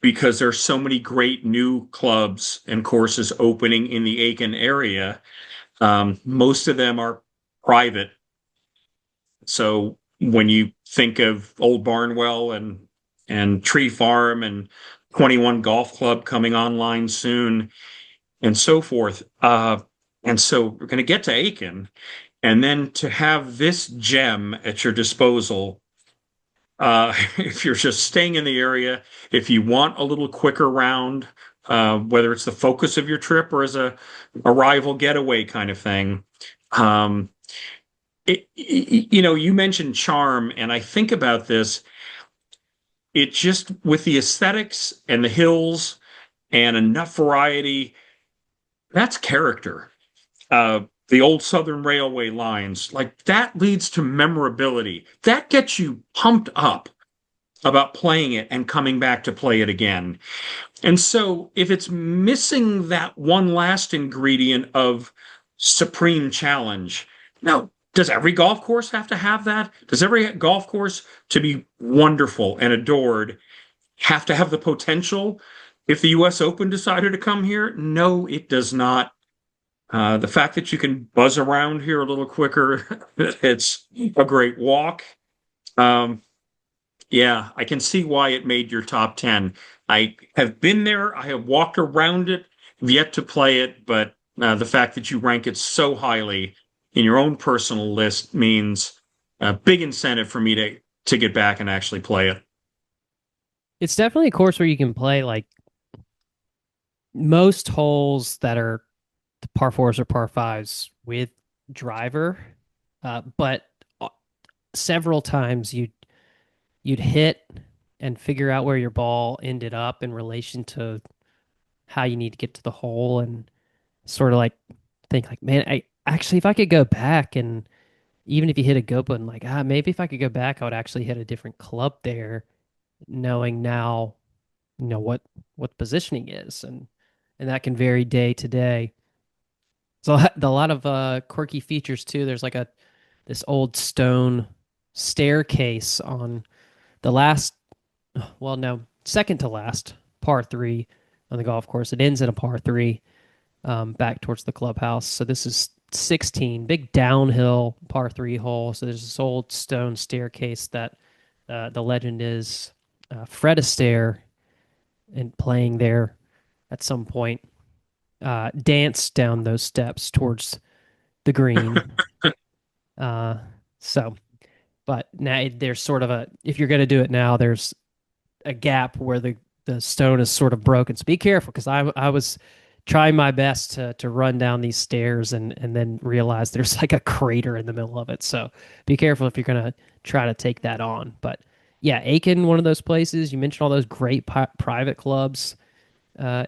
because there's so many great new clubs and courses opening in the Aiken area. Most of them are private. So when you think of Old Barnwell and Tree Farm and 21 Golf Club coming online soon and so forth. And so we're going to get to Aiken, and then to have this gem at your disposal. If you're just staying in the area, if you want a little quicker round, whether it's the focus of your trip or as a rival getaway kind of thing. Um, you mentioned charm, and I think about this. It just with the aesthetics and the hills and enough variety, that's character. The old Southern Railway lines, like that leads to memorability. That gets you pumped up about playing it and coming back to play it again. And so if it's missing that one last ingredient of supreme challenge, now, does every golf course have to have that? Does every golf course to be wonderful and adored have to have the potential if the US Open decided to come here? No, it does not. The fact that you can buzz around here a little quicker, it's a great walk. Um, yeah, I can see why it made your top 10. I have been there, I have walked around it, have yet to play it, but the fact that you rank it so highly in your own personal list means a big incentive for me to get back and actually play it. It's definitely a course where you can play like most holes that are the par fours or par fives with driver, but several times you'd hit and figure out where your ball ended up in relation to how you need to get to the hole, and sort of like think like, man, I actually if I could go back, and even if you hit a go button, like maybe if I could go back, I would actually hit a different club there, knowing now, what the positioning is, and that can vary day to day. So a lot of quirky features too. There's like a this old stone staircase on the last, well, no, second to last par three on the golf course. It ends in a par three, back towards the clubhouse. So this is 16, big downhill par three hole. So there's this old stone staircase that the legend is Fred Astaire, and playing there at some point, danced down those steps towards the green. Uh, so, but now there's sort of a, if you're going to do it now, there's a gap where the stone is sort of broken. So be careful, because I was trying my best to run down these stairs, and then realize there's like a crater in the middle of it. So be careful if you're going to try to take that on. But yeah, Aiken, one of those places. You mentioned all those great private clubs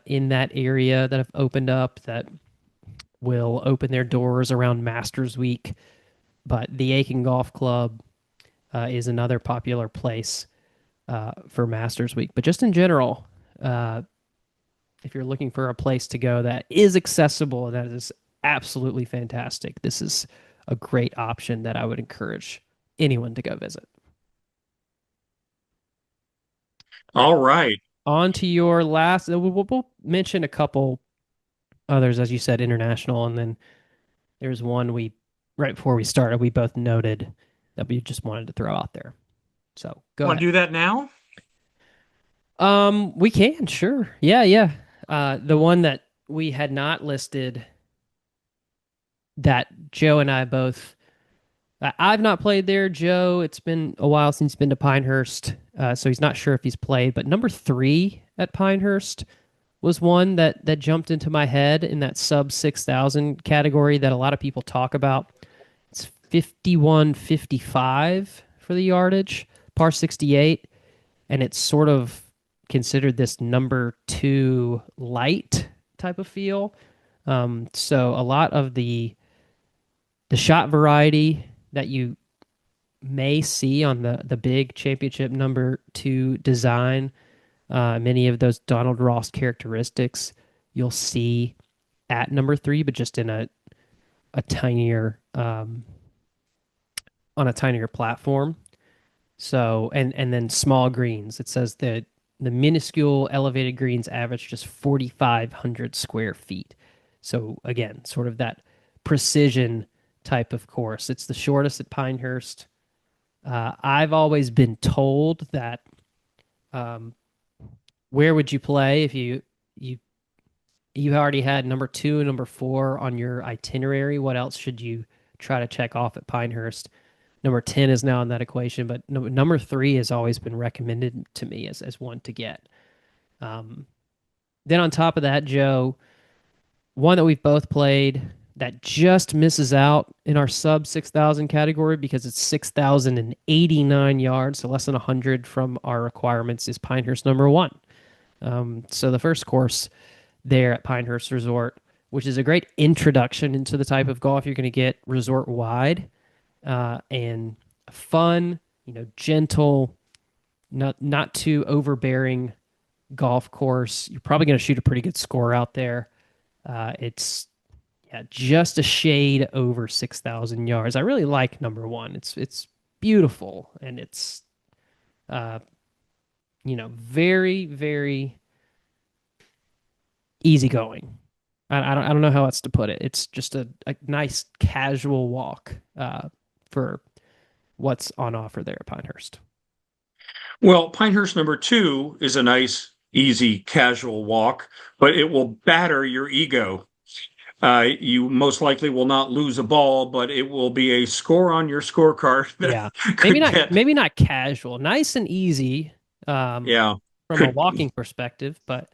in that area that have opened up, that will open their doors around Masters Week. But the Aiken Golf Club is another popular place for Masters Week. But just in general, if you're looking for a place to go that is accessible and that is absolutely fantastic, this is a great option that I would encourage anyone to go visit. All right. On to your last, we'll mention a couple others, as you said, international, and then there's one we right before we started, we both noted that we just wanted to throw out there. So go Want ahead. to do that now? We can, sure. Yeah, yeah. The one that we had not listed that Joe and I both I've not played there. Joe, it's been a while since he's been to Pinehurst, so he's not sure if he's played. But number three at Pinehurst was one that jumped into my head in that sub 6,000 category that a lot of people talk about. It's 51.55 for the yardage, par 68, and it's sort of considered this number two light type of feel. So a lot of the shot variety that you may see on the big championship number two design, many of those Donald Ross characteristics you'll see at number three, but just in a tinier on a tinier platform. So and then small greens. It says that the minuscule elevated greens average just 4,500 square feet. So again, sort of that precision type of course. It's the shortest at Pinehurst. I've always been told that um, where would you play if you you already had number two and number four on your itinerary? What else should you try to check off at Pinehurst? Number 10 is now in that equation, but number three has always been recommended to me as one to get. Um, then on top of that, Joe, one that we've both played that just misses out in our sub 6,000 category because it's 6,089 yards, so less than 100 from our requirements, is Pinehurst number one. So the first course there at Pinehurst Resort, which is a great introduction into the type of golf you're going to get resort wide, and fun, gentle, not too overbearing golf course. You're probably going to shoot a pretty good score out there. It's just a shade over 6,000 yards. I really like number one. It's beautiful and it's very very easygoing. I don't know how else to put it. It's just a nice casual walk for what's on offer there at Pinehurst. Well, Pinehurst number two is a nice, easy, casual walk, but it will batter your ego. You most likely will not lose a ball, but it will be a score on your scorecard that Yeah, maybe could not get, maybe not casual, nice and easy yeah, from a could, walking perspective, but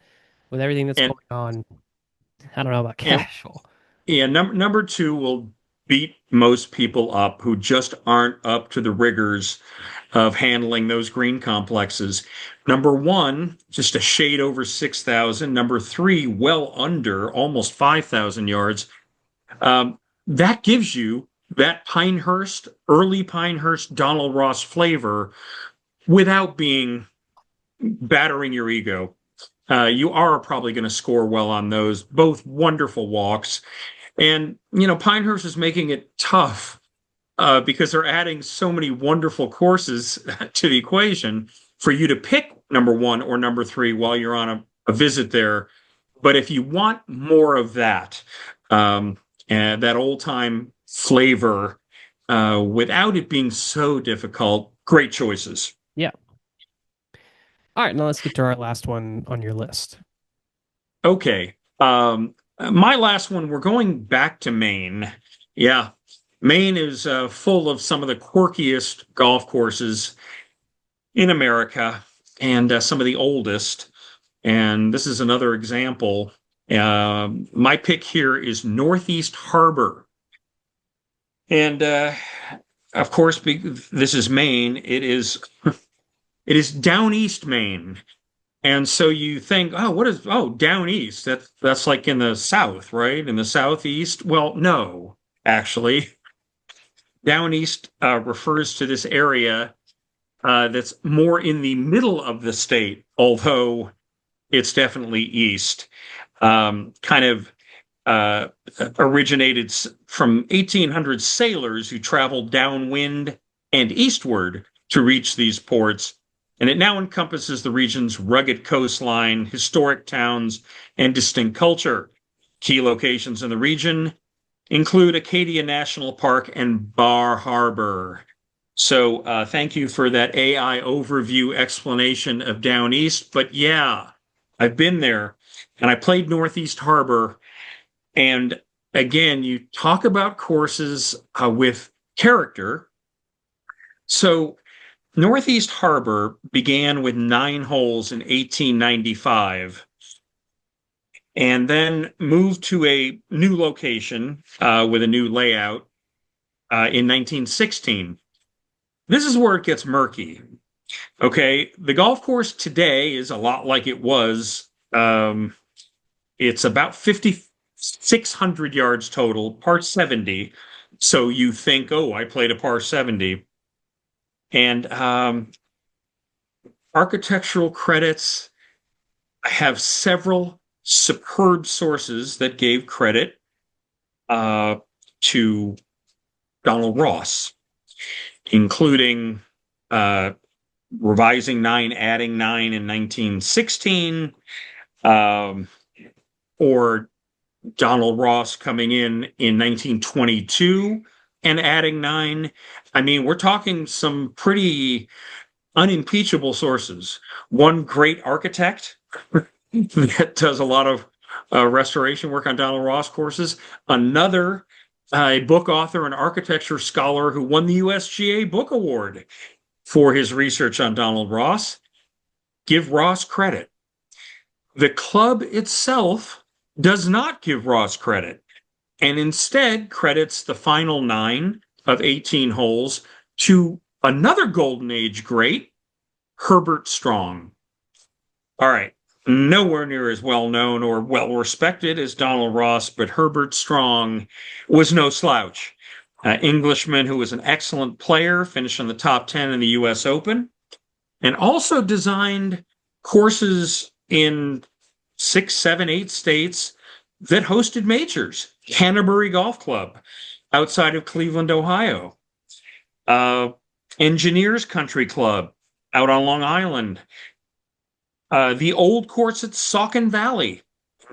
with everything that's and, going on, I don't know about and casual. yeah, number two will beat most people up who just aren't up to the rigors of handling those green complexes. Number one, just a shade over 6,000. Number three, well under, almost 5,000 yards. That gives you that Pinehurst, early Pinehurst Donald Ross flavor without being battering your ego. You are probably going to score well on those. Both wonderful walks. And, Pinehurst is making it tough because they're adding so many wonderful courses to the equation for you to pick number one or number three while you're on a visit there. But if you want more of that, and that old time flavor, without it being so difficult, great choices. Yeah. All right, now let's get to our last one on your list. Okay. My last one, we're going back to Maine. Yeah. Maine is full of some of the quirkiest golf courses in America and some of the oldest. And this is another example. My pick here is Northeast Harbor. And of course, this is Maine. It is down east Maine. And so you think, down east. That's like in the south, right? In the southeast. Well, no, actually. Down east refers to this area that's more in the middle of the state, although it's definitely east. Kind of originated from 1800 sailors who traveled downwind and eastward to reach these ports. And it now encompasses the region's rugged coastline, historic towns, and distinct culture. Key locations in the region include Acadia National Park and Bar Harbor. So thank you for that AI overview explanation of Down East. But yeah, I've been there and I played Northeast Harbor. And again, you talk about courses with character. So Northeast Harbor began with 9 holes in 1895 and then moved to a new location with a new layout in 1916. This is where it gets murky. Okay, the golf course today is a lot like it was. It's about 5,600 yards total, par 70. So you think, oh, I played a par 70. And architectural credits, I have several superb sources that gave credit to Donald Ross, including revising 9, adding 9 in 1916, or Donald Ross coming in 1922 and adding 9. I mean, we're talking some pretty unimpeachable sources. One great architect that does a lot of restoration work on Donald Ross courses. Another a book author and architecture scholar who won the USGA Book Award for his research on Donald Ross. Give Ross credit. The club itself does not give Ross credit and instead credits the final 9 of 18 holes to another Golden Age great, Herbert Strong. All right, nowhere near as well known or well respected as Donald Ross, but Herbert Strong was no slouch. Englishman who was an excellent player, finished in the top 10 in the US Open, and also designed courses in 6, 7, 8 states that hosted majors. Canterbury Golf Club outside of Cleveland, Ohio. Engineers Country Club out on Long Island. The old course at Saucon Valley,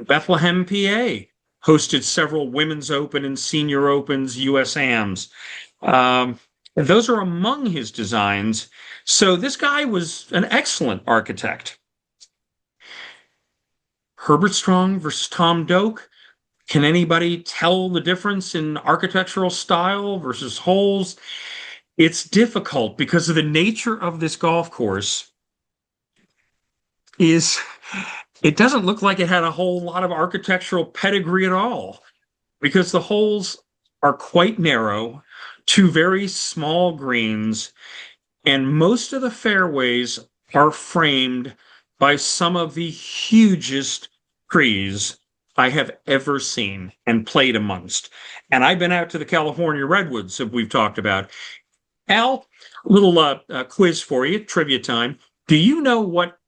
Bethlehem, PA, hosted several Women's Open and Senior Opens, USAMs. Those are among his designs. So this guy was an excellent architect. Herbert Strong versus Tom Doak. Can anybody tell the difference in architectural style versus holes? It's difficult because of the nature of this golf course. It doesn't look like it had a whole lot of architectural pedigree at all because the holes are quite narrow, 2 very small greens, and most of the fairways are framed by some of the hugest trees I have ever seen and played amongst. And I've been out to the California Redwoods that we've talked about. Al, little quiz for you, trivia time. Do you know what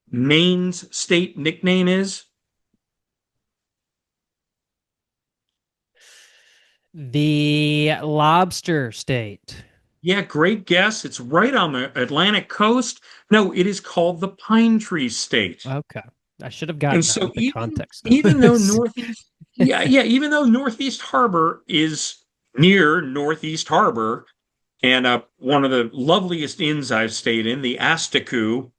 Maine's state nickname is? The Lobster State. Yeah, great guess. It's right on the Atlantic coast. No, it is called the Pine Tree State. Okay. I should have gotten And that so with the context of even though this. Northeast, even though Northeast Harbor is near Northeast Harbor and one of the loveliest inns I've stayed in, the Astaku,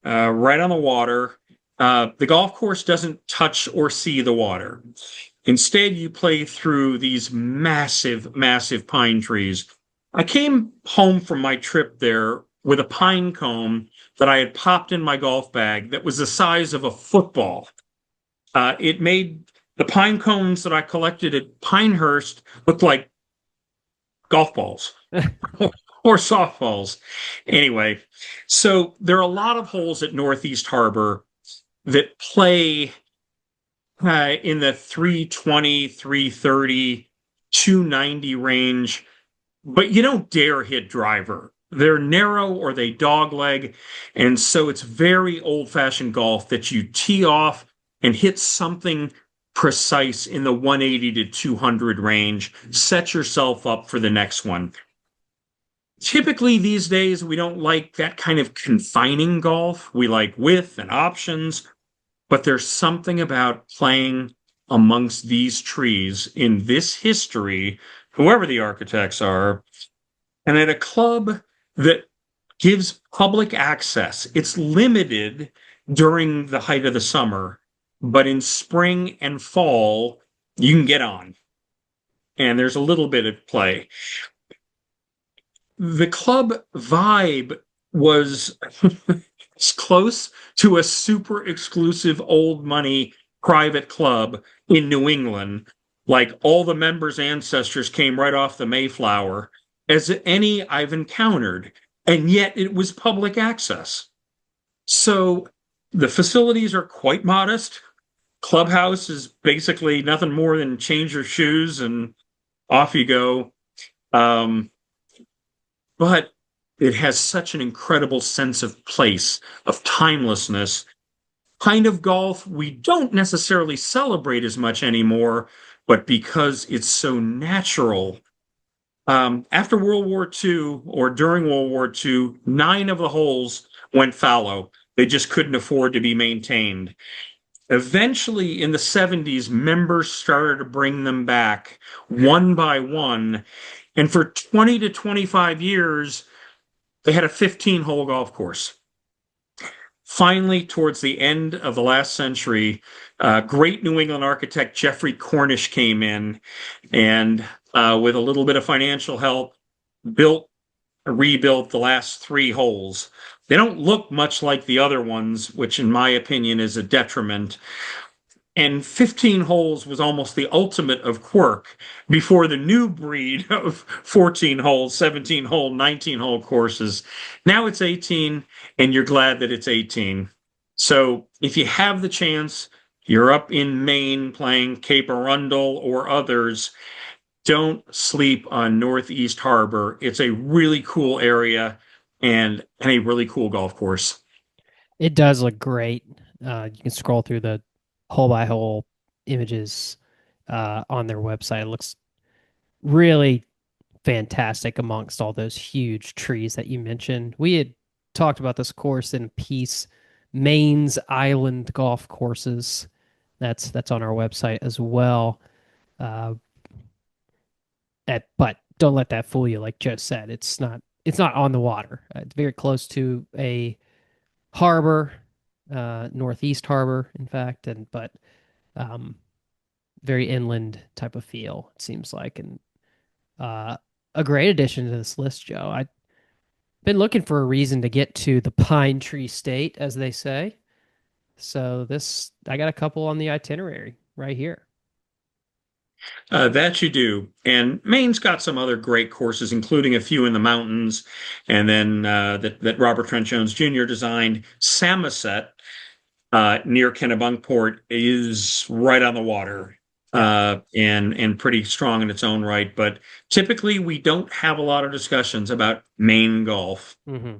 right on the water, the golf course doesn't touch or see the water. Instead, you play through these massive, massive pine trees. I came home from my trip there with a pine cone that I had popped in my golf bag that was the size of a football. It made the pine cones that I collected at Pinehurst look like golf balls or softballs. Anyway, so there are a lot of holes at Northeast Harbor that play in the 320, 330, 290 range, but you don't dare hit driver. They're narrow or they dogleg, and so it's very old-fashioned golf that you tee off and hit something precise in the 180 to 200 range. Set yourself up for the next one. Typically these days, we don't like that kind of confining golf. We like width and options, but there's something about playing amongst these trees in this history, whoever the architects are, and at a club that gives public access. It's limited during the height of the summer, but in spring and fall, you can get on, and there's a little bit of play. The club vibe was close to a super exclusive old money private club in New England. Like all the members' ancestors came right off the Mayflower, as any I've encountered, and yet it was public access. So the facilities are quite modest. Clubhouse is basically nothing more than change your shoes and off you go. Um, but it has such an incredible sense of place, of timelessness, kind of golf we don't necessarily celebrate as much anymore, but because it's so natural. After World War II or during World War II, 9 of the holes went fallow. They just couldn't afford to be maintained. Eventually, in the 70s, members started to bring them back one by one. And for 20 to 25 years, they had a 15-hole golf course. Finally, towards the end of the last century, great New England architect Jeffrey Cornish came in and, with a little bit of financial help, rebuilt the last 3 holes. They don't look much like the other ones, which in my opinion is a detriment. And 15 holes was almost the ultimate of quirk before the new breed of 14 holes, 17 hole, 19 hole courses. Now it's 18, and you're glad that it's 18. So if you have the chance, you're up in Maine playing Cape Arundel or others, don't sleep on Northeast Harbor. It's a really cool area and a really cool golf course. It does look great. You can scroll through the hole by hole images on their website. It looks really fantastic amongst all those huge trees that you mentioned. We had talked about this course in Peace, Maine's Island Golf Courses. That's on our website as well. Uh, but don't let that fool you. Like Joe said, it's not on the water. It's very close to a harbor, Northeast Harbor, in fact, and but um, very inland type of feel. It seems like, and a great addition to this list, Joe. I've been looking for a reason to get to the Pine Tree State, as they say. So I got a couple on the itinerary right here. That you do. And Maine's got some other great courses, including a few in the mountains, and then that Robert Trent Jones Jr. designed. Samoset, near Kennebunkport, is right on the water, Yeah. and pretty strong in its own right. But typically, we don't have a lot of discussions about Maine golf. Hmm.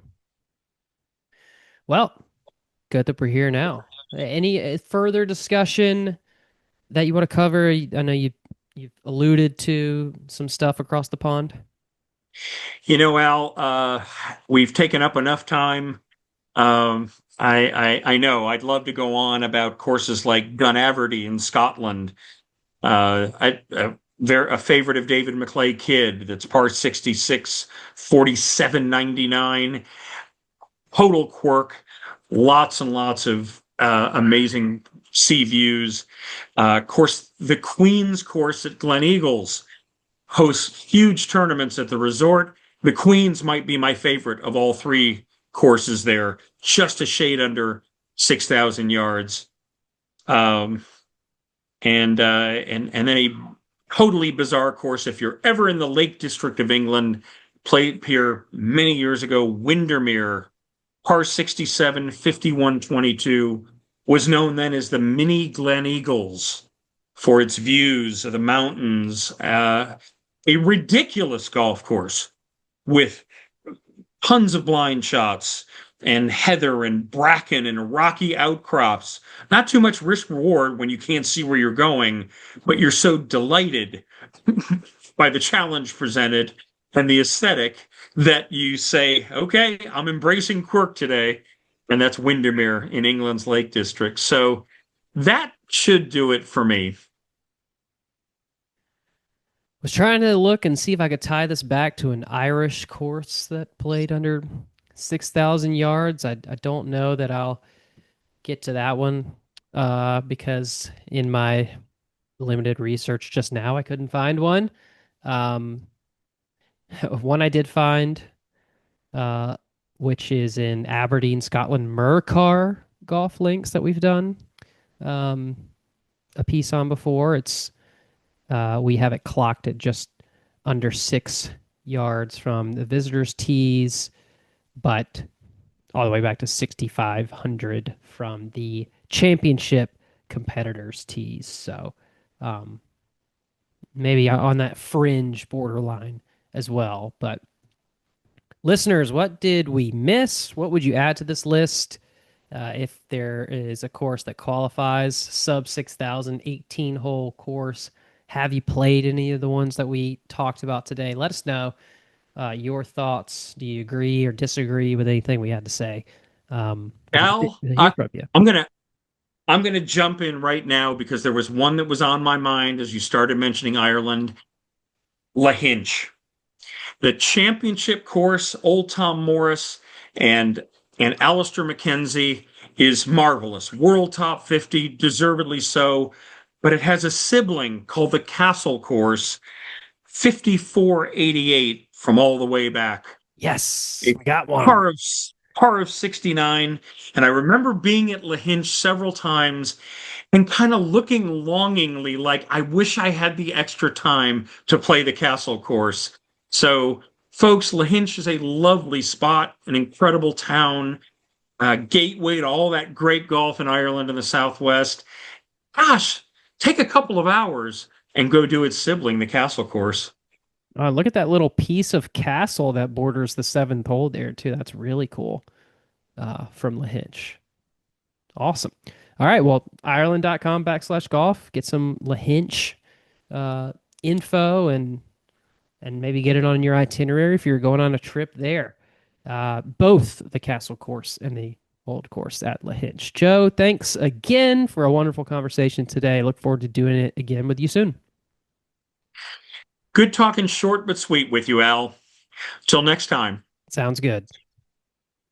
Well, good that we're here now. Any further discussion that you want to cover? I know you've alluded to some stuff across the pond. Al, we've taken up enough time. I know I'd love to go on about courses like Dunaverty in Scotland. They're a favorite of David Maclay Kidd. That's par 66, 47.99. Total quirk, lots and lots of amazing sea views. Course, the Queen's course at Glen Eagles hosts huge tournaments at the resort. The Queen's might be my favorite of all 3 courses there, just a shade under 6,000 yards. Um, and then a totally bizarre course. If you're ever in the Lake District of England, played here many years ago, Windermere, par 67, 51.22, was known then as the Mini Glen Eagles for its views of the mountains. A ridiculous golf course with tons of blind shots and heather and bracken and rocky outcrops. Not too much risk reward when you can't see where you're going, but you're so delighted by the challenge presented and the aesthetic that you say, okay, I'm embracing quirk today. And that's Windermere in England's Lake District. So that should do it for me. Was trying to look and see if I could tie this back to an Irish course that played under 6,000 yards. I don't know that I'll get to that one because in my limited research just now, I couldn't find one. Um, one I did find, uh, which is in Aberdeen, Scotland, Mercar golf links that we've done um, a piece on before. It's we have it clocked at just under 6 yards from the visitors' tees, but all the way back to 6,500 from the championship competitors' tees. So um, maybe on that fringe borderline as well. But listeners, what did we miss? What would you add to this list? If there is a course that qualifies, sub 6,000, 18-hole course, have you played any of the ones that we talked about today? Let us know your thoughts. Do you agree or disagree with anything we had to say? We'd love Al, to hear from you. I'm gonna I'm gonna jump in right now because there was one that was on my mind as you started mentioning Ireland, Lahinch. The championship course, Old Tom Morris and Alistair McKenzie is marvelous. World top 50, deservedly so. But it has a sibling called the Castle course, 5488 from all the way back. Yes, A we got one. par of par of 69. And I remember being at Lahinch several times and kind of looking longingly like I wish I had the extra time to play the Castle course. So, folks, Lahinch is a lovely spot, an incredible town, gateway to all that great golf in Ireland and the Southwest. Gosh, take a couple of hours and go do its sibling, the Castle course. Look at that little piece of castle that borders the seventh hole there, too. That's really cool from Lahinch. Awesome. All right. Well, Ireland.com/golf. Get some Lahinch info and maybe get it on your itinerary if you're going on a trip there. Both the Castle course and the Old course at Lahinch. Joe, thanks again for a wonderful conversation today. Look forward to doing it again with you soon. Good talking short but sweet with you, Al. Till next time. Sounds good.